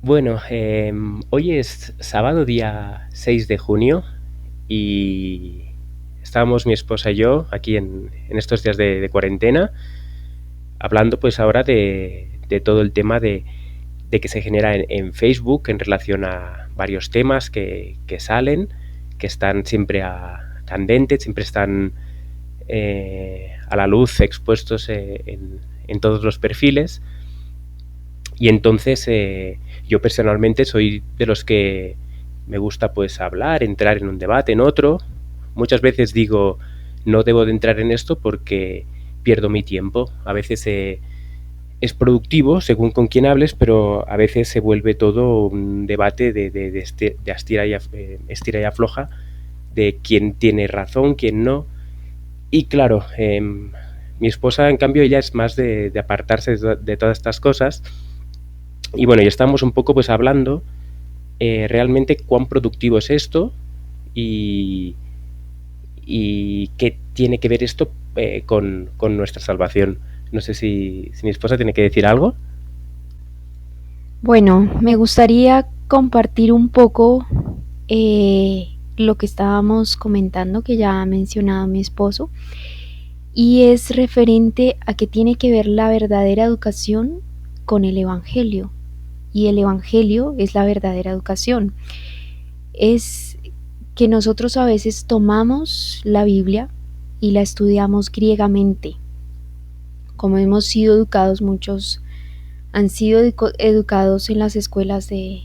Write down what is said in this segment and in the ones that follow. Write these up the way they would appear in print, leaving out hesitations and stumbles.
Bueno, hoy es sábado, día 6 de junio, y estábamos mi esposa y yo aquí en estos días de cuarentena, hablando pues ahora de todo el tema de que se genera en Facebook en relación a varios temas que salen, que están siempre candentes, siempre están a la luz expuestos en todos los perfiles. Y entonces yo personalmente soy de los que me gusta pues hablar, entrar en un debate, en otro. Muchas veces digo, no debo de entrar en esto porque pierdo mi tiempo. A veces es productivo según con quién hables, pero a veces se vuelve todo un debate de estira y afloja, de quién tiene razón, quién no. Y claro, mi esposa en cambio ella es más de apartarse de todas estas cosas. Y bueno, ya estamos un poco pues hablando realmente cuán productivo es esto y, y qué tiene que ver esto con nuestra salvación. No sé si mi esposa tiene que decir algo. Bueno, me gustaría compartir un poco lo que estábamos comentando, que ya ha mencionado mi esposo, y es referente a que tiene que ver la verdadera educación con el Evangelio. Y el Evangelio es la verdadera educación. Es que nosotros a veces tomamos la Biblia y la estudiamos griegamente. Como hemos sido educados, muchos han sido educados en las escuelas de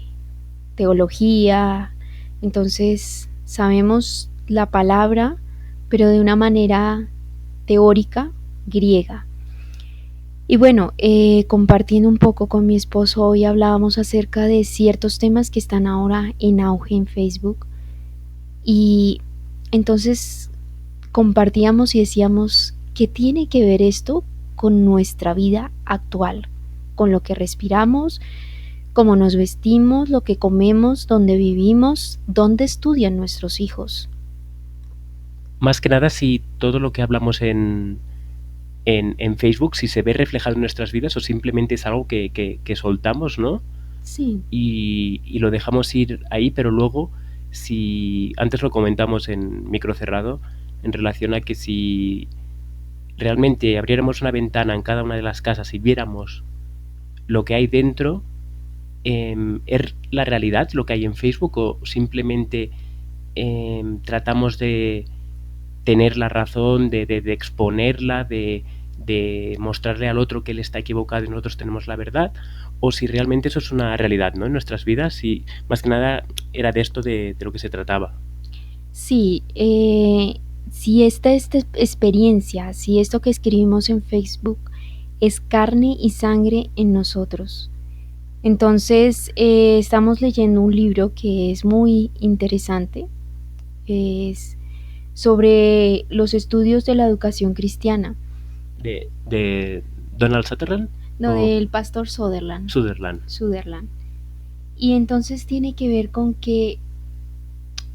teología, entonces sabemos la palabra, pero de una manera teórica griega. Y bueno, compartiendo un poco con mi esposo, hoy hablábamos acerca de ciertos temas que están ahora en auge en Facebook, y entonces compartíamos y decíamos, ¿qué tiene que ver esto con nuestra vida actual? Con lo que respiramos, cómo nos vestimos, lo que comemos, dónde vivimos, dónde estudian nuestros hijos. Más que nada si todo lo que hablamos en Facebook, si se ve reflejado en nuestras vidas o simplemente es algo que soltamos, ¿no? Sí, Y lo dejamos ir ahí, pero luego, si antes lo comentamos en micro cerrado, en relación a que si realmente abriéramos una ventana en cada una de las casas y viéramos lo que hay dentro, ¿es la realidad lo que hay en Facebook o simplemente tratamos de tener la razón, de exponerla, de mostrarle al otro que él está equivocado y nosotros tenemos la verdad? O si realmente eso es una realidad, ¿no?, en nuestras vidas, y más que nada era de esto de lo que se trataba. sí, si esta experiencia, si esto que escribimos en Facebook es carne y sangre en nosotros. Entonces, estamos leyendo un libro que es muy interesante, es sobre los estudios de la educación cristiana, De Donald Sutherland no, o del pastor Sutherland. Sutherland. Sutherland. Y entonces tiene que ver con que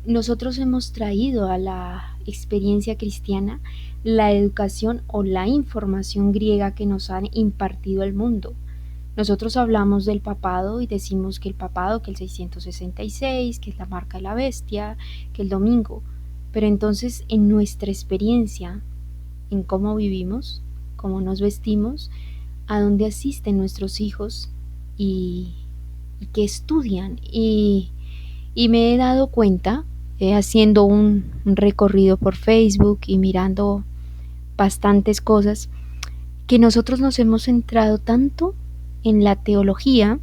nosotros hemos traído a la experiencia cristiana la educación o la información griega que nos han impartido el mundo. Nosotros hablamos del papado y decimos que el papado, que el 666, que es la marca de la bestia, que el domingo. Pero entonces en nuestra experiencia, en cómo vivimos, cómo nos vestimos, a dónde asisten nuestros hijos y, y qué estudian. Y me he dado cuenta, haciendo un recorrido por Facebook y mirando bastantes cosas, que nosotros nos hemos centrado tanto en la teología,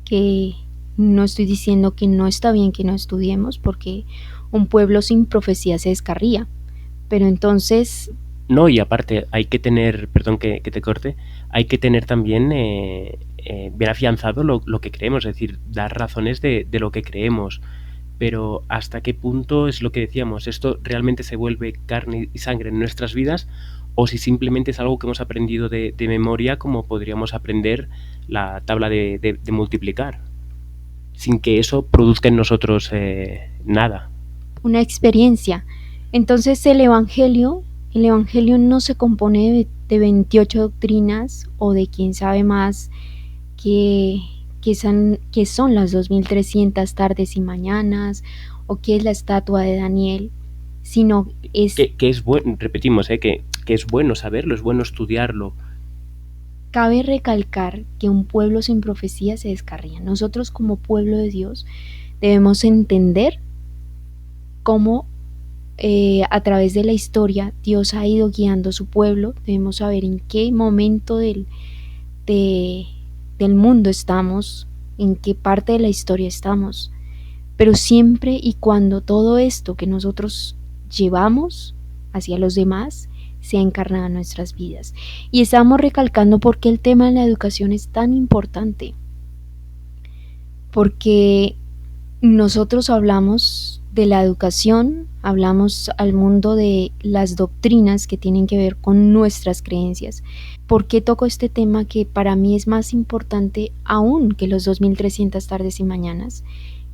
que no estoy diciendo que no está bien que no estudiemos, porque un pueblo sin profecía se descarría. Pero entonces, No, y aparte hay que tener, perdón que te corte, hay que tener también bien afianzado lo que creemos, es decir, dar razones de lo que creemos. Pero hasta qué punto es lo que decíamos, esto realmente se vuelve carne y sangre en nuestras vidas, o si simplemente es algo que hemos aprendido de memoria, como podríamos aprender la tabla de multiplicar, sin que eso produzca en nosotros nada. una experiencia. Entonces el evangelio no se compone de 28 doctrinas o de quién sabe más que, qué son las 2300 tardes y mañanas o qué es la estatua de Daniel, sino es... Que es bueno, repetimos, que es bueno saberlo, es bueno estudiarlo. Cabe recalcar que un pueblo sin profecía se descarría. Nosotros como pueblo de Dios debemos entender cómo a través de la historia Dios ha ido guiando a su pueblo. Debemos saber en qué momento del mundo estamos, en qué parte de la historia estamos. Pero siempre y cuando todo esto que nosotros llevamos hacia los demás sea encarnado en nuestras vidas. Y estamos recalcando por qué el tema de la educación es tan importante. Porque nosotros hablamos de la educación, hablamos al mundo de las doctrinas que tienen que ver con nuestras creencias. ¿Por qué toco este tema que para mí es más importante aún que los 2300 tardes y mañanas?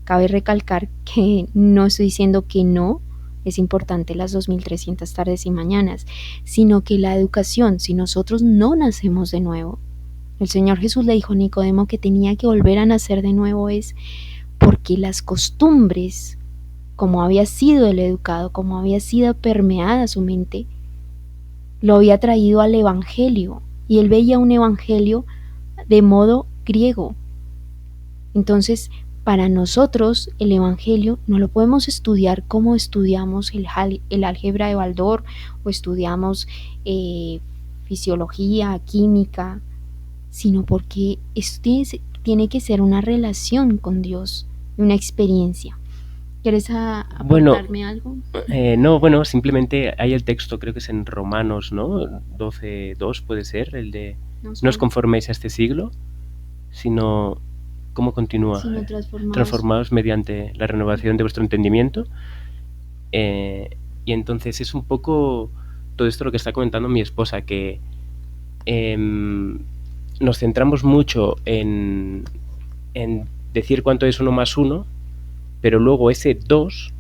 Cabe recalcar que no estoy diciendo que no es importante las 2300 tardes y mañanas, sino que la educación, si nosotros no nacemos de nuevo, el Señor Jesús le dijo a Nicodemo que tenía que volver a nacer de nuevo, es porque las costumbres, como había sido el educado, como había sido permeada su mente, lo había traído al evangelio, y él veía un evangelio de modo griego. Entonces, para nosotros el evangelio no lo podemos estudiar como estudiamos el álgebra de Baldor o estudiamos fisiología, química, sino porque esto tiene que ser una relación con Dios, una experiencia. ¿Quieres aportarme algo? No, bueno, simplemente hay el texto, creo que es en Romanos, ¿no? 12:2 puede ser, el de no os conforméis a este siglo, sino... ¿Cómo continúa? Sino transformados mediante la renovación de vuestro entendimiento. Y entonces es un poco todo esto lo que está comentando mi esposa, que nos centramos mucho en decir cuánto es 1 más 1, pero luego ese 2,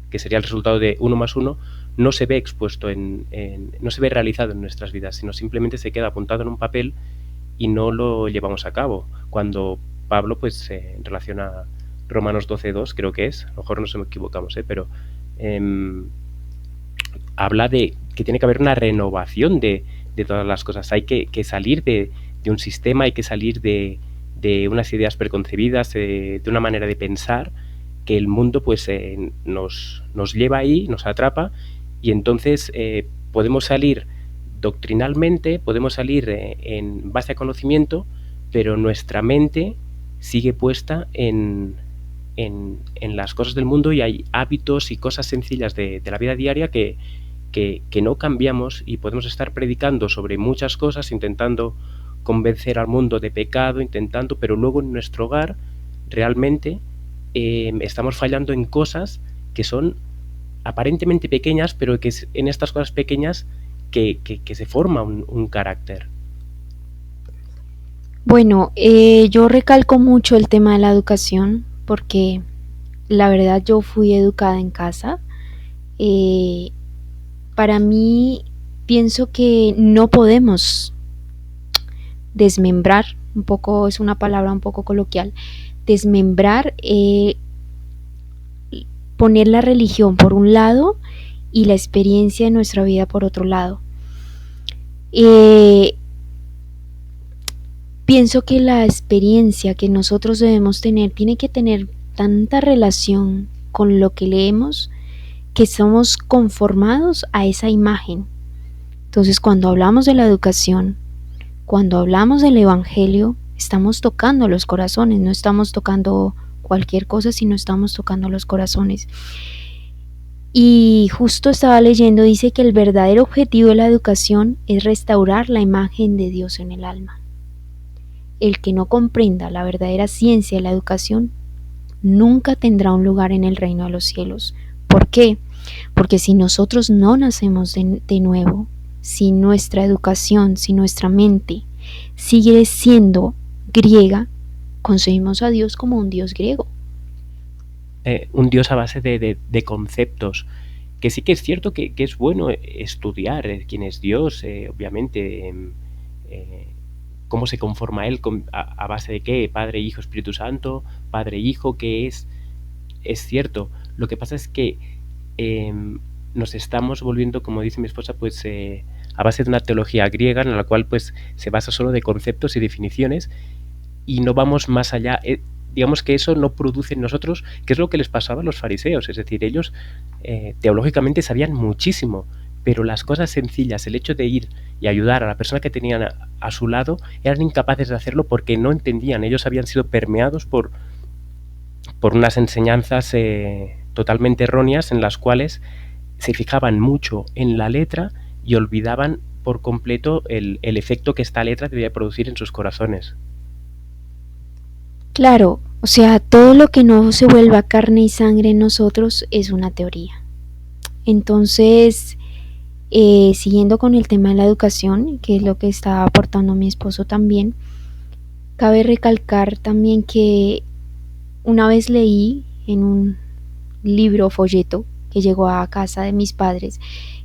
que sería el resultado de 1 más 1, no se ve expuesto, no se ve realizado en nuestras vidas, sino simplemente se queda apuntado en un papel y no lo llevamos a cabo. Cuando Pablo, pues, en relación a Romanos 12:2, creo que es, a lo mejor nos equivocamos, pero habla de que tiene que haber una renovación de todas las cosas. Hay que salir de un sistema, hay que salir de unas ideas preconcebidas, de una manera de pensar, que el mundo, pues, nos lleva ahí, nos atrapa, y entonces podemos salir doctrinalmente, podemos salir en base a conocimiento, pero nuestra mente sigue puesta en las cosas del mundo, y hay hábitos y cosas sencillas de la vida diaria que no cambiamos, y podemos estar predicando sobre muchas cosas, intentando convencer al mundo de pecado, pero luego en nuestro hogar realmente estamos fallando en cosas que son aparentemente pequeñas, pero que es en estas cosas pequeñas que se forma un carácter. Bueno, yo recalco mucho el tema de la educación porque la verdad yo fui educada en casa. Para mí pienso que no podemos desmembrar, un poco es una palabra un poco coloquial, desmembrar, poner la religión por un lado y la experiencia de nuestra vida por otro lado. Pienso que la experiencia que nosotros debemos tener tiene que tener tanta relación con lo que leemos que somos conformados a esa imagen. Entonces, cuando hablamos de la educación, cuando hablamos del evangelio, estamos tocando los corazones, no estamos tocando cualquier cosa, sino estamos tocando los corazones. Y justo estaba leyendo, dice que el verdadero objetivo de la educación es restaurar la imagen de Dios en el alma. El que no comprenda la verdadera ciencia de la educación nunca tendrá un lugar en el reino de los cielos. ¿Por qué? Porque si nosotros no nacemos de nuevo, si nuestra educación, si nuestra mente sigue siendo griega, concebimos a Dios como un Dios griego. Un Dios a base de conceptos, que sí que es cierto que es bueno estudiar quién es Dios, obviamente, cómo se conforma él, a base de qué, Padre, Hijo, Espíritu Santo, Padre, Hijo, ¿qué es cierto. Lo que pasa es que nos estamos volviendo, como dice mi esposa, pues a base de una teología griega en la cual pues se basa solo de conceptos y definiciones y no vamos más allá. Digamos que eso no produce en nosotros, que es lo que les pasaba a los fariseos, es decir, ellos teológicamente sabían muchísimo, pero las cosas sencillas, el hecho de ir y ayudar a la persona que tenían a su lado, eran incapaces de hacerlo porque no entendían, ellos habían sido permeados por unas enseñanzas totalmente erróneas en las cuales se fijaban mucho en la letra y olvidaban por completo el efecto que esta letra debía producir en sus corazones. Claro, o sea, todo lo que no se vuelva carne y sangre en nosotros es una teoría. Entonces, siguiendo con el tema de la educación, que es lo que está aportando mi esposo también, cabe recalcar también que una vez leí en un libro folleto que llegó a casa de mis padres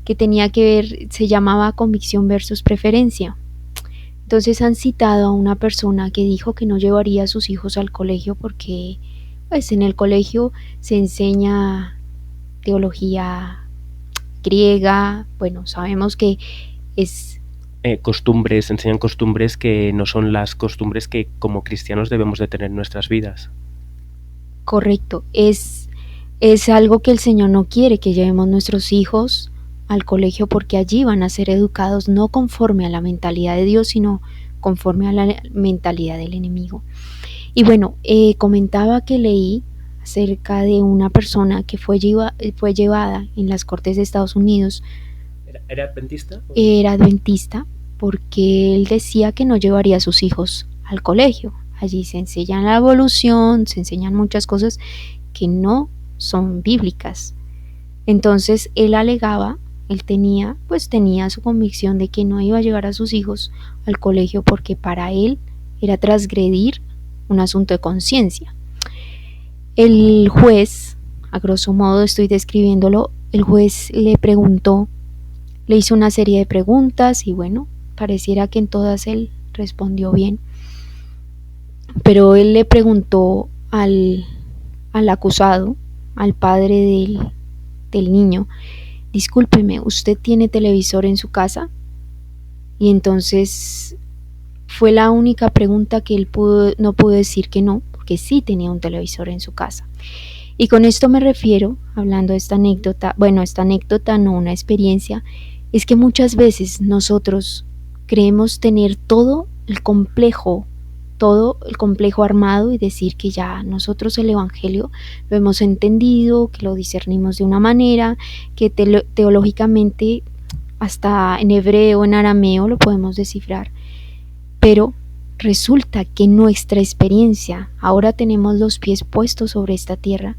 que tenía que ver, se llamaba Convicción versus Preferencia. Entonces han citado a una persona que dijo que no llevaría a sus hijos al colegio porque pues en el colegio se enseña teología griega, bueno, sabemos que es costumbres, enseñan costumbres que no son las costumbres que como cristianos debemos de tener en nuestras vidas. correcto, es algo que el Señor no quiere que llevemos nuestros hijos al colegio porque allí van a ser educados no conforme a la mentalidad de Dios, sino conforme a la mentalidad del enemigo. Y bueno, comentaba que leí acerca de una persona que fue llevada en las cortes de Estados Unidos. ¿Era adventista? Era adventista porque él decía que no llevaría a sus hijos al colegio. Allí se enseña la evolución, se enseñan muchas cosas que no son bíblicas. Entonces él alegaba, él tenía su convicción de que no iba a llevar a sus hijos al colegio porque para él era transgredir un asunto de conciencia. El juez, a grosso modo estoy describiéndolo, el juez le preguntó, le hizo una serie de preguntas y bueno, pareciera que en todas él respondió bien. Pero él le preguntó al acusado, al padre del niño, discúlpeme, ¿usted tiene televisor en su casa? Y entonces fue la única pregunta que él no pudo decir que no, porque sí tenía un televisor en su casa. Y con esto me refiero, hablando de esta anécdota, no una experiencia, es que muchas veces nosotros creemos tener todo el complejo armado y decir que ya nosotros el Evangelio lo hemos entendido, que lo discernimos de una manera, que teológicamente hasta en hebreo, en arameo lo podemos descifrar. Pero resulta que nuestra experiencia, ahora tenemos los pies puestos sobre esta tierra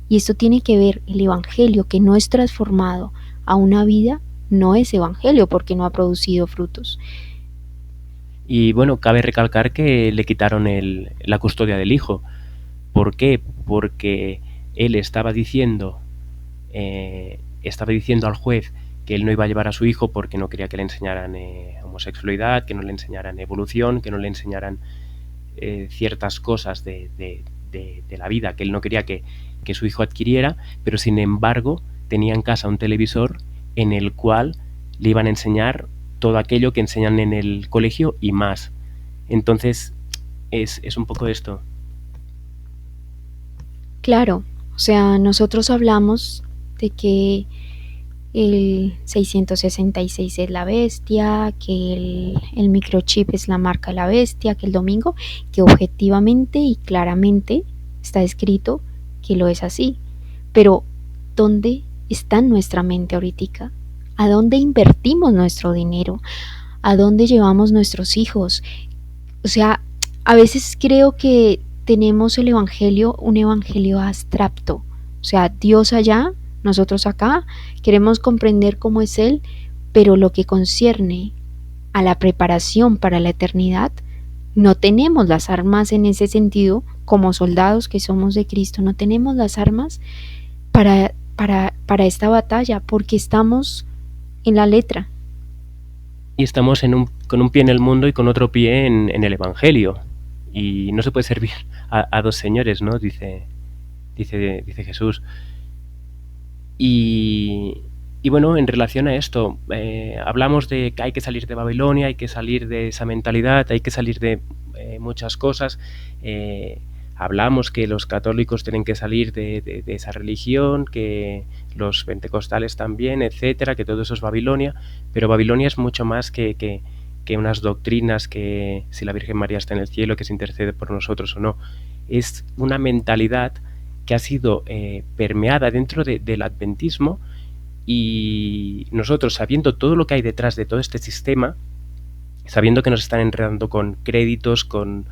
y esto tiene que ver el Evangelio que no es transformado a una vida, no es Evangelio porque no ha producido frutos. Y bueno, cabe recalcar que le quitaron la custodia del hijo. ¿Por qué? Porque él estaba diciendo al juez que él no iba a llevar a su hijo porque no quería que le enseñaran homosexualidad, que no le enseñaran evolución, que no le enseñaran ciertas cosas de la vida que él no quería que su hijo adquiriera, pero sin embargo tenía en casa un televisor en el cual le iban a enseñar todo aquello que enseñan en el colegio y más. Entonces es un poco esto. Claro, o sea, nosotros hablamos de que el 666 es la bestia, que el microchip es la marca de la bestia, que el domingo, que objetivamente y claramente está escrito que lo es así. Pero, ¿dónde está nuestra mente ahorita? ¿A dónde invertimos nuestro dinero? ¿A dónde llevamos nuestros hijos? O sea, a veces creo que tenemos el evangelio, un evangelio abstracto. O sea, Dios allá, nosotros acá, queremos comprender cómo es Él, pero lo que concierne a la preparación para la eternidad, no tenemos las armas en ese sentido, como soldados que somos de Cristo, no tenemos las armas para esta batalla, porque estamos en la letra. Y estamos con un pie en el mundo y con otro pie en el Evangelio. Y no se puede servir a dos señores, ¿no? Dice Jesús. Y bueno, en relación a esto, hablamos de que hay que salir de Babilonia, hay que salir de esa mentalidad, hay que salir de muchas cosas. Hablamos que los católicos tienen que salir de esa religión, que los pentecostales también, etcétera, que todo eso es Babilonia, pero Babilonia es mucho más que unas doctrinas, que si la Virgen María está en el cielo, que se intercede por nosotros o no. Es una mentalidad que ha sido permeada dentro del adventismo, y nosotros, sabiendo todo lo que hay detrás de todo este sistema, sabiendo que nos están enredando con créditos, con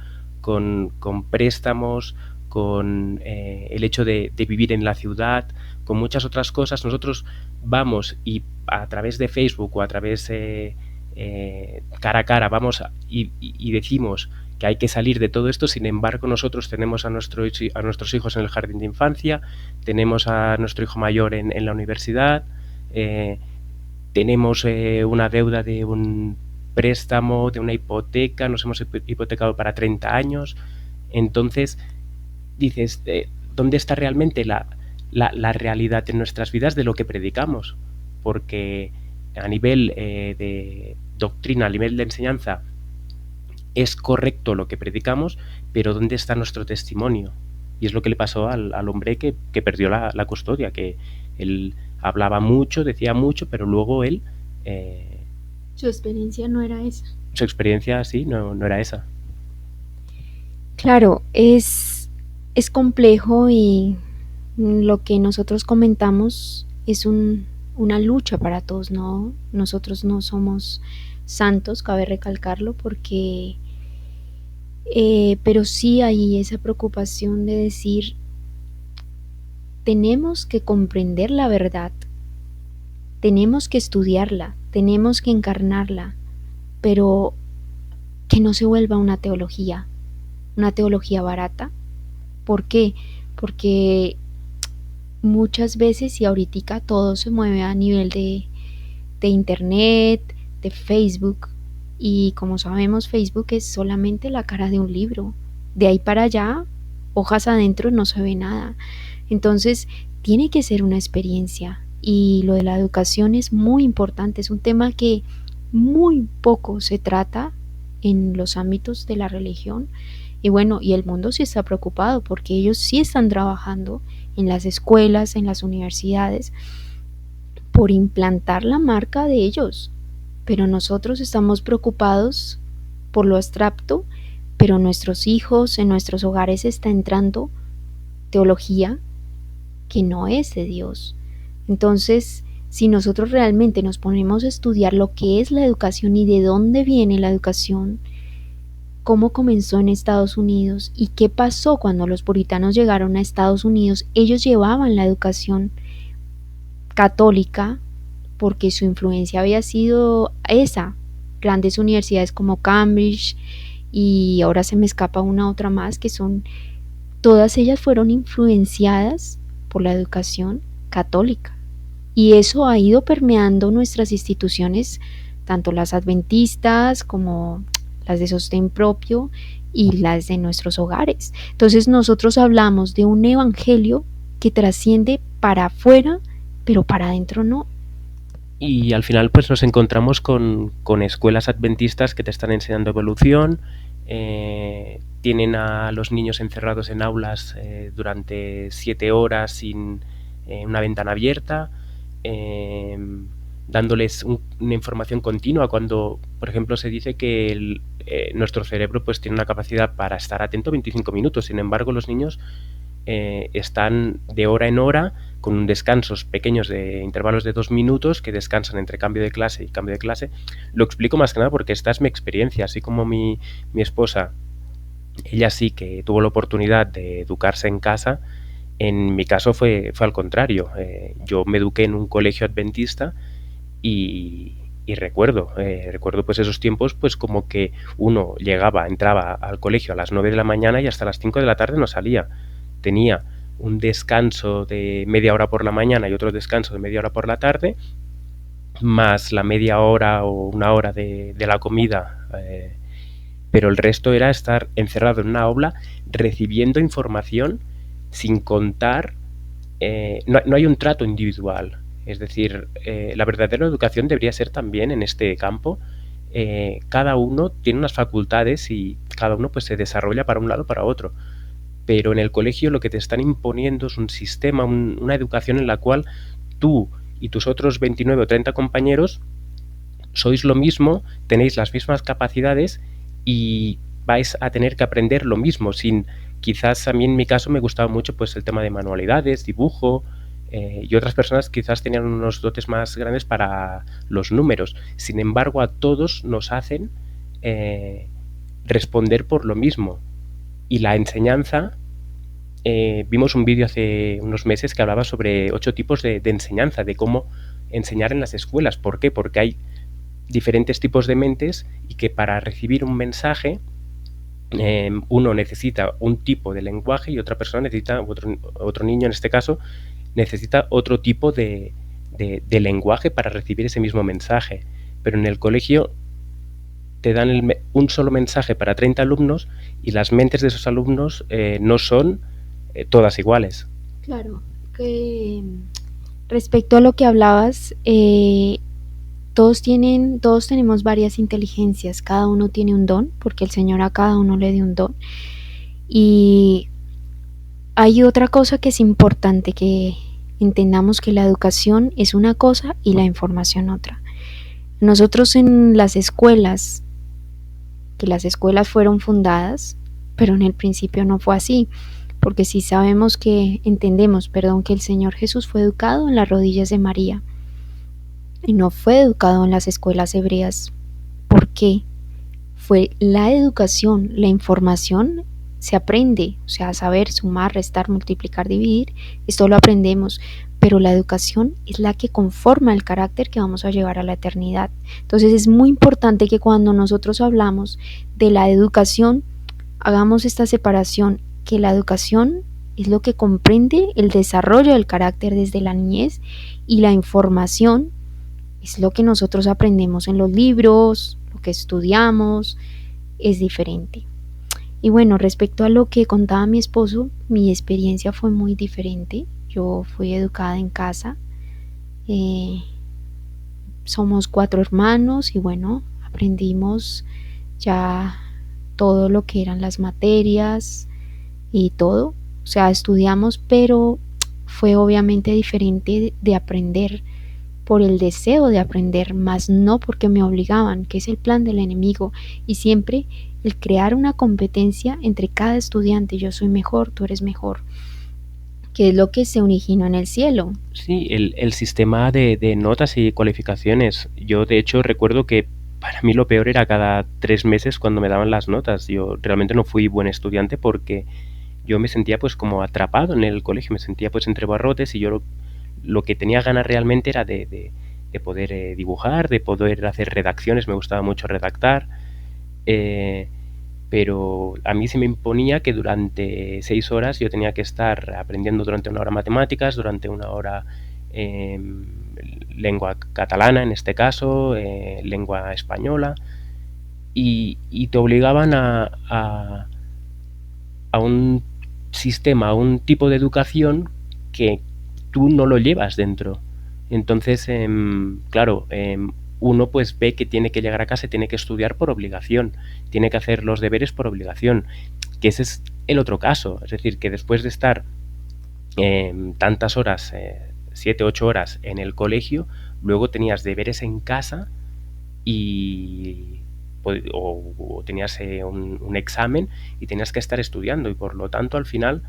préstamos, con el hecho de vivir en la ciudad, con muchas otras cosas, nosotros vamos y a través de Facebook o a través cara a cara vamos y decimos que hay que salir de todo esto. Sin embargo, nosotros tenemos a nuestros hijos en el jardín de infancia, tenemos a nuestro hijo mayor en la universidad, tenemos una deuda de un préstamo, de una hipoteca, nos hemos hipotecado para 30 años. Entonces dices, ¿dónde está realmente la realidad en nuestras vidas de lo que predicamos? Porque a nivel de doctrina, a nivel de enseñanza, es correcto lo que predicamos, pero ¿dónde está nuestro testimonio? Y es lo que le pasó al hombre que perdió la custodia, que él hablaba mucho, decía mucho, pero luego él... Su experiencia no era esa. Su experiencia, sí, no era esa. Claro, es complejo, y lo que nosotros comentamos es una lucha para todos, ¿no? Nosotros no somos santos, cabe recalcarlo, porque pero sí hay esa preocupación de decir, tenemos que comprender la verdad, tenemos que estudiarla, tenemos que encarnarla, pero que no se vuelva una teología barata. ¿Por qué? Porque muchas veces, y ahorita todo se mueve a nivel de internet, de Facebook, y como sabemos, Facebook es solamente la cara de un libro. De ahí para allá, hojas adentro, no se ve nada. Entonces, tiene que ser una experiencia, y lo de la educación es muy importante. Es un tema que muy poco se trata en los ámbitos de la religión. Y bueno, y el mundo sí está preocupado, porque ellos sí están trabajando en las escuelas, en las universidades, por implantar la marca de ellos. Pero nosotros estamos preocupados por lo abstracto, pero nuestros hijos, en nuestros hogares está entrando teología que no es de Dios. Entonces, si nosotros realmente nos ponemos a estudiar lo que es la educación y de dónde viene la educación, cómo comenzó en Estados Unidos y qué pasó cuando los puritanos llegaron a Estados Unidos, ellos llevaban la educación católica porque su influencia había sido esa. Grandes universidades como Cambridge, y ahora se me escapa una otra más, que son, todas ellas fueron influenciadas por la educación católica. Y eso ha ido permeando nuestras instituciones, tanto las adventistas como las de sostén propio y las de nuestros hogares. Entonces nosotros hablamos de un evangelio que trasciende para afuera, pero para adentro no. Y al final pues nos encontramos con escuelas adventistas que te están enseñando evolución, tienen a los niños encerrados en aulas durante 7 horas sin una ventana abierta, dándoles una información continua, cuando por ejemplo se dice que nuestro cerebro pues tiene una capacidad para estar atento 25 minutos, sin embargo los niños están de hora en hora con descansos pequeños de intervalos de 2 minutos que descansan entre cambio de clase y cambio de clase. Lo explico más que nada porque esta es mi experiencia, así como mi esposa, ella sí que tuvo la oportunidad de educarse en casa. En mi caso fue al contrario. Yo me eduqué en un colegio adventista y recuerdo pues esos tiempos, pues como que uno entraba al colegio a las 9 de la mañana y hasta las 5 de la tarde no salía. Tenía un descanso de media hora por la mañana y otro descanso de media hora por la tarde, más la media hora o una hora de la comida, pero el resto era estar encerrado en una aula recibiendo información sin contar, no hay un trato individual. Es decir, la verdadera educación debería ser también en este campo. Cada uno tiene unas facultades y cada uno pues se desarrolla para un lado o para otro. Pero en el colegio lo que te están imponiendo es un sistema, una educación en la cual tú y tus otros 29 o 30 compañeros sois lo mismo, tenéis las mismas capacidades y vais a tener que aprender lo mismo, sin quizás a mí en mi caso me gustaba mucho pues el tema de manualidades, dibujo, y otras personas quizás tenían unos dotes más grandes para los números. Sin embargo, a todos nos hacen responder por lo mismo. Y la enseñanza, vimos un vídeo hace unos meses que hablaba sobre 8 tipos de enseñanza, de cómo enseñar en las escuelas. ¿Por qué? Porque hay diferentes tipos de mentes y que para recibir un mensaje uno necesita un tipo de lenguaje y otra persona necesita, otro niño en este caso, necesita otro tipo de lenguaje para recibir ese mismo mensaje. Pero en el colegio te dan un solo mensaje para 30 alumnos y las mentes de esos alumnos no son todas iguales. Claro, que respecto a lo que hablabas, todos tenemos varias inteligencias, cada uno tiene un don, porque el Señor a cada uno le dio un don. Y hay otra cosa que es importante, que entendamos que la educación es una cosa y la información otra. Nosotros en las escuelas, que las escuelas fueron fundadas, pero en el principio no fue así, porque si sabemos entendemos, que el Señor Jesús fue educado en las rodillas de María y no fue educado en las escuelas hebreas. ¿Por qué? Fue la educación, la información se aprende, o sea, saber sumar, restar, multiplicar, dividir, esto lo aprendemos, pero la educación es la que conforma el carácter que vamos a llevar a la eternidad. Entonces es muy importante que cuando nosotros hablamos de la educación, hagamos esta separación, que la educación es lo que comprende el desarrollo del carácter desde la niñez y la información es lo que nosotros aprendemos en los libros, lo que estudiamos, es diferente. Y bueno, respecto a lo que contaba mi esposo, mi experiencia fue muy diferente. Yo fui educada en casa. Somos 4 hermanos y bueno, aprendimos ya todo lo que eran las materias y todo. O sea, estudiamos, pero fue obviamente diferente de aprender por el deseo de aprender, más no porque me obligaban, que es el plan del enemigo, y siempre el crear una competencia entre cada estudiante, yo soy mejor, tú eres mejor, que es lo que se originó en el cielo. Sí, el sistema de notas y cualificaciones. Yo de hecho recuerdo que para mí lo peor era cada 3 meses cuando me daban las notas. Yo realmente no fui buen estudiante porque yo me sentía pues como atrapado en el colegio, me sentía pues entre barrotes y yo lo que tenía ganas realmente era de poder dibujar, de poder hacer redacciones, me gustaba mucho redactar, pero a mí se me imponía que durante 6 horas yo tenía que estar aprendiendo durante una hora matemáticas, durante una hora lengua catalana en este caso, lengua española, y te obligaban a un sistema, a un tipo de educación que tú no lo llevas dentro. Entonces, claro, uno pues ve que tiene que llegar a casa y tiene que estudiar por obligación, tiene que hacer los deberes por obligación, que ese es el otro caso, es decir, que después de estar tantas horas, 7, 8 horas en el colegio, luego tenías deberes en casa y o tenías un examen y tenías que estar estudiando y por lo tanto al final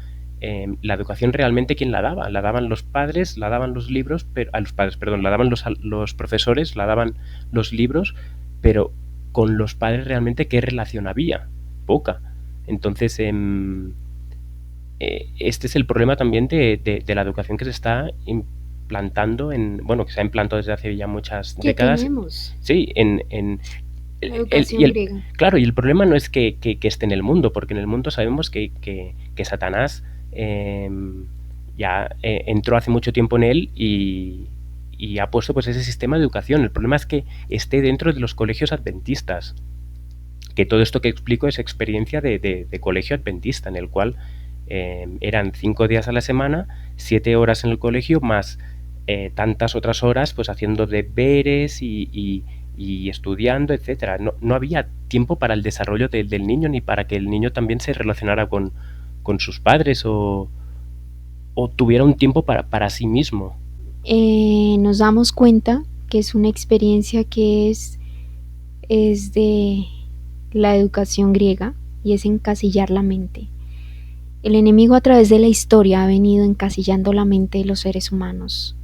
la educación realmente ¿quién la daba? La daban los padres, la daban los libros, pero a los padres, perdón, la daban los profesores, la daban los libros, pero con los padres realmente ¿qué relación había? Poca. Entonces este es el problema también de la educación que se está implantando bueno, que se ha implantado desde hace ya muchas décadas. Tenemos? Sí, La educación griega. Claro, y el problema no es que esté en el mundo, porque en el mundo sabemos que Satanás ya entró hace mucho tiempo en él y y ha puesto pues ese sistema de educación. El problema es que esté dentro de los colegios adventistas, que todo esto que explico es experiencia de colegio adventista, en el cual eran 5 días a la semana, 7 horas en el colegio, más tantas otras horas pues haciendo deberes y estudiando, etcétera. No había tiempo para el desarrollo del niño, ni para que el niño también se relacionara con sus padres o tuviera un tiempo para sí mismo. Nos damos cuenta que es una experiencia que es de la educación griega y es encasillar la mente. El enemigo a través de la historia ha venido encasillando la mente de los seres humanos.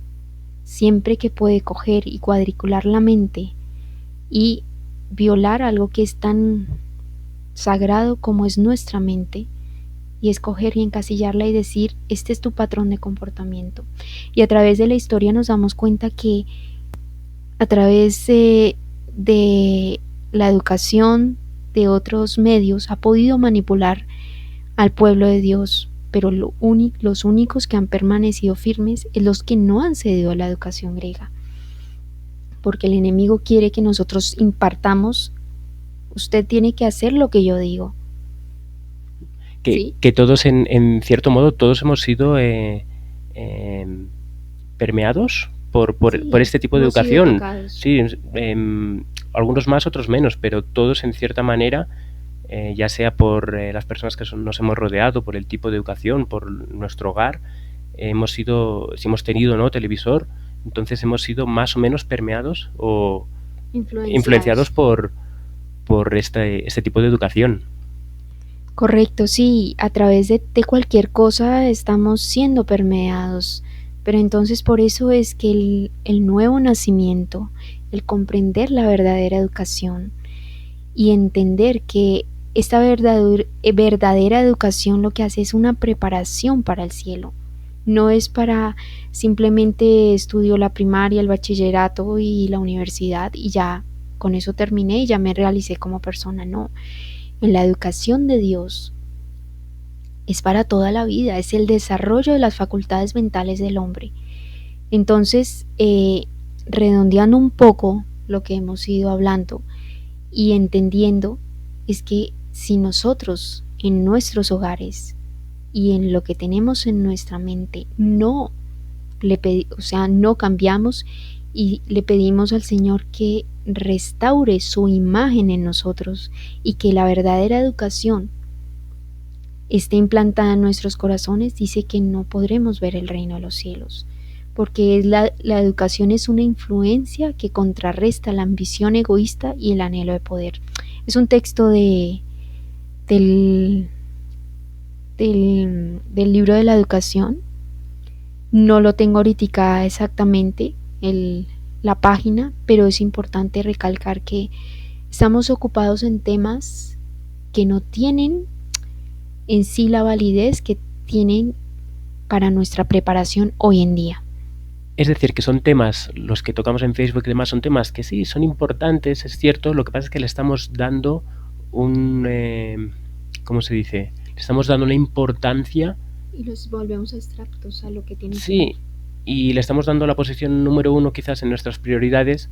Siempre que puede coger y cuadricular la mente y violar algo que es tan sagrado como es nuestra mente, y escoger y encasillarla y decir, este es tu patrón de comportamiento. Y a través de la historia nos damos cuenta que a través de la educación de otros medios ha podido manipular al pueblo de Dios, pero los únicos que han permanecido firmes es los que no han cedido a la educación griega, porque el enemigo quiere que nosotros impartamos, usted tiene que hacer lo que yo digo. Que todos, en cierto modo, todos hemos sido permeados por este tipo de educación. Sí, algunos más, otros menos, pero todos en cierta manera, ya sea por las personas que nos hemos rodeado, por el tipo de educación, por nuestro hogar, si hemos tenido, ¿no?, televisor, entonces hemos sido más o menos permeados o influenciados por este tipo de educación. Correcto, sí, a través de cualquier cosa estamos siendo permeados, pero entonces por eso es que el nuevo nacimiento, el comprender la verdadera educación y entender que esta verdadera educación lo que hace es una preparación para el cielo. No es para simplemente estudio la primaria, el bachillerato y la universidad y ya con eso terminé y ya me realicé como persona, no. En la educación de Dios es para toda la vida, es el desarrollo de las facultades mentales del hombre. Entonces, redondeando un poco lo que hemos ido hablando y entendiendo, es que si nosotros en nuestros hogares y en lo que tenemos en nuestra mente no cambiamos y le pedimos al Señor que restaure su imagen en nosotros y que la verdadera educación esté implantada en nuestros corazones, dice que no podremos ver el reino de los cielos, porque la educación es una influencia que contrarresta la ambición egoísta y el anhelo de poder. Es un texto del libro de la educación. No lo tengo ahorita exactamente la página, pero es importante recalcar que estamos ocupados en temas que no tienen en sí la validez que tienen para nuestra preparación hoy en día. Es decir, que son temas, los que tocamos en Facebook y demás, son temas que sí, son importantes, es cierto, lo que pasa es que le estamos dando ¿cómo se dice? Le estamos dando la importancia. Y los volvemos abstractos a lo que tiene que ver. Y le estamos dando la posición número 1 quizás en nuestras prioridades,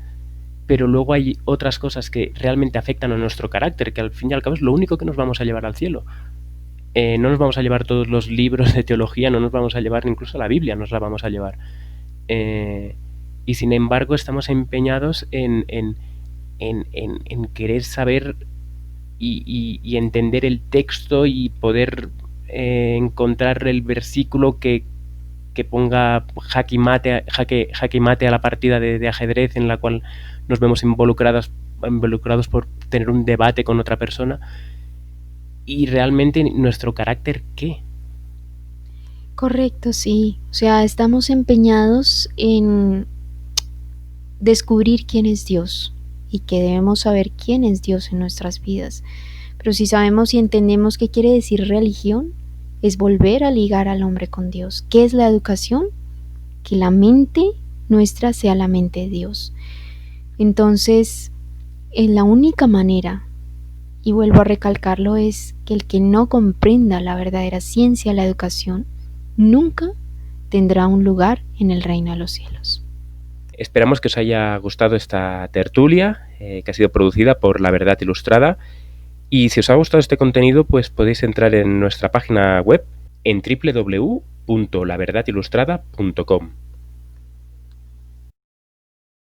pero luego hay otras cosas que realmente afectan a nuestro carácter, que al fin y al cabo es lo único que nos vamos a llevar al cielo. No nos vamos a llevar todos los libros de teología, no nos vamos a llevar incluso la Biblia, nos la vamos a llevar. Y sin embargo estamos empeñados en querer saber y entender el texto y poder encontrar el versículo que ponga jaque y mate a la partida de ajedrez en la cual nos vemos involucrados por tener un debate con otra persona. Y realmente nuestro carácter, ¿qué? Correcto, sí. O sea, estamos empeñados en descubrir quién es Dios y que debemos saber quién es Dios en nuestras vidas. Pero si sabemos y entendemos qué quiere decir religión, es volver a ligar al hombre con Dios. ¿Qué es la educación? Que la mente nuestra sea la mente de Dios. Entonces, la única manera, y vuelvo a recalcarlo, es que el que no comprenda la verdadera ciencia de la educación nunca tendrá un lugar en el reino de los cielos. Esperamos que os haya gustado esta tertulia que ha sido producida por La Verdad Ilustrada. Y si os ha gustado este contenido, pues podéis entrar en nuestra página web en www.laverdadilustrada.com.